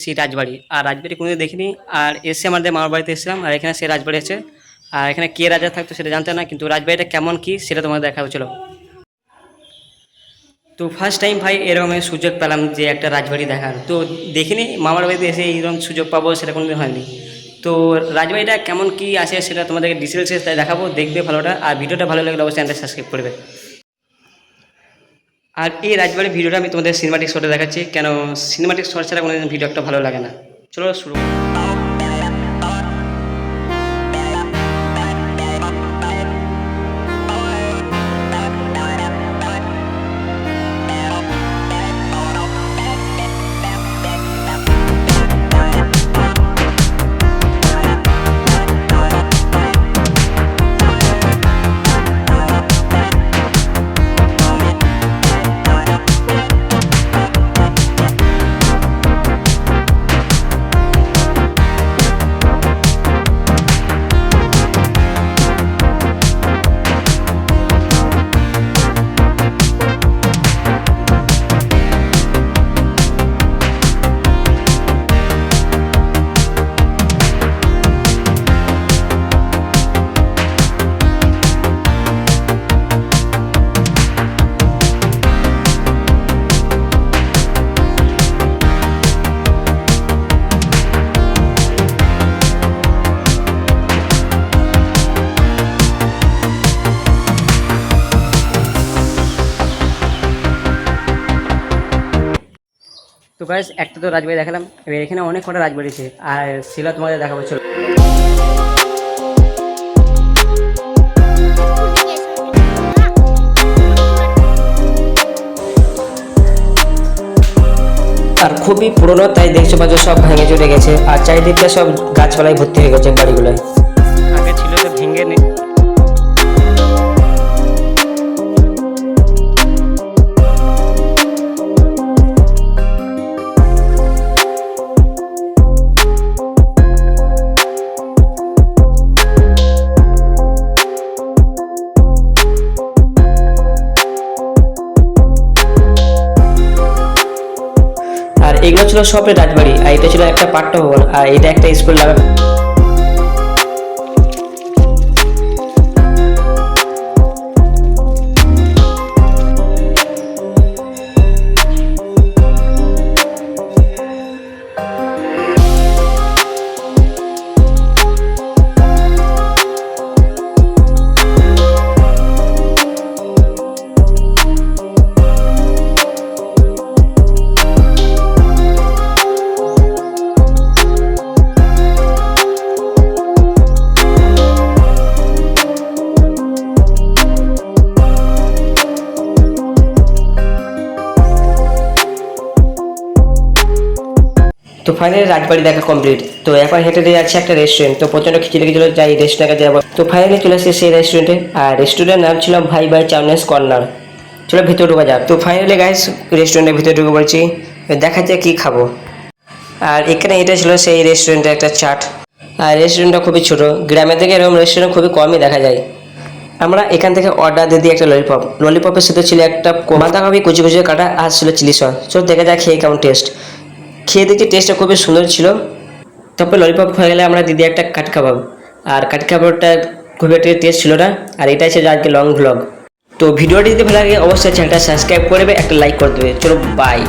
সেই রাজবাড়ি, আর রাজবাড়ি কোনোদিন দেখিনি। আর এসে আমাদের মামার বাড়িতে এসেছিলাম, আর এখানে সে রাজবাড়ি আছে। আর এখানে কে রাজা থাকতো সেটা জানতে না, কিন্তু রাজবাড়িটা কেমন কি সেটা তোমাদের দেখা হচ্ছিল। তো ফার্স্ট টাইম ভাই এরকম সুযোগ পেলাম যে একটা রাজবাড়ি দেখার। তো দেখিনি, মামার বাড়িতে এসে এইরকম সুযোগ পাবো সেটা কোনোদিন হয়নি। তো রাজবাড়িটা কেমন কি আছে সেটা তোমাদেরকে ডিটেলসে দেখাবো, দেখবে ভালোটা। আর ভিডিওটা ভালো লাগলে অবশ্যই চ্যানেলটা সাবস্ক্রাইব করবে। আর এই রাজবাড়ির ভিডিওটা আমি তোমাদের সিনেমাটিক শটে দেখাচ্ছি, কেন সিনেমাটিক শট ছাড়া কোনো ভিডিও একটা ভালো লাগে না। চলো শুরু। তো গাইস, একটা তো রাজবাড়ি দেখালাম, এবার এখানে অনেক কটা রাজবাড়ি আছে, আর সেটা তোমাদের দেখাবো। চলো। আর খুবই পুরনো, তাই দেখছো পাচ্ছ সব ভেঙে চলে গেছে, আর চারিদিকটা সব গাছপালায় ভর্তি হয়ে গেছে বাড়িগুলোয়। আগে ছিল তো ভেঙে আর এগুলো ছিল সব রাজবাড়ি, আর এটা ছিল একটা পাট্টা ভবন, আর এটা একটা স্কুল লাগানো। তো ফাইনালি রাজবাড়ি দেখা কমপ্লিট। তো এখন হেঁটে দিয়ে যাচ্ছে একটা রেস্টুরেন্ট। তো প্রচন্ড খিচে লেগেছিল, যাই রেস্টুরেন্টে যাবো। তো ফাইনালি চলে আসছে সেই রেস্টুরেন্টে, আর রেস্টুরেন্টের নাম ছিল ভাই ভাই চাউনেস কর্নার। চলো ভিতরে ঢোকা যাক। তো ফাইনালি গাইস রেস্টুরেন্টের ভিতরে ঢুকে পড়েছি, দেখা যায় কী খাবো। আর এখানে এটা ছিল সেই রেস্টুরেন্টের একটা চাট। আর রেস্টুরেন্টটা খুবই ছোটো, গ্রামের থেকে এরকম রেস্টুরেন্ট খুবই কমই দেখা যায়। আমরা এখান থেকে অর্ডার দিয়ে দিই একটা ললিপপ। ললিপপের সাথে ছিল একটা বাঁধাকপি কুচি কুচি কাটা, আর ছিল চিলি সস। চলো দেখা যাক খেয়ে কেমন টেস্ট। খেয়ে দেখি টেস্টটা খুবই সুন্দর ছিল। তারপর ললিপপ হয়ে গেলে আমরা দিদি একটা কাঠ কাবাব, আর কাঠ কাবাবটা খুব একটা টেস্ট ছিল না। আর এটাই ছিল আজকে লং ভ্লগ। তো ভিডিওটি যদি ভালো লাগে অবশ্যই চ্যানেলটা সাবস্ক্রাইব করবে, একটা লাইক করে দেবে। চলো বাই।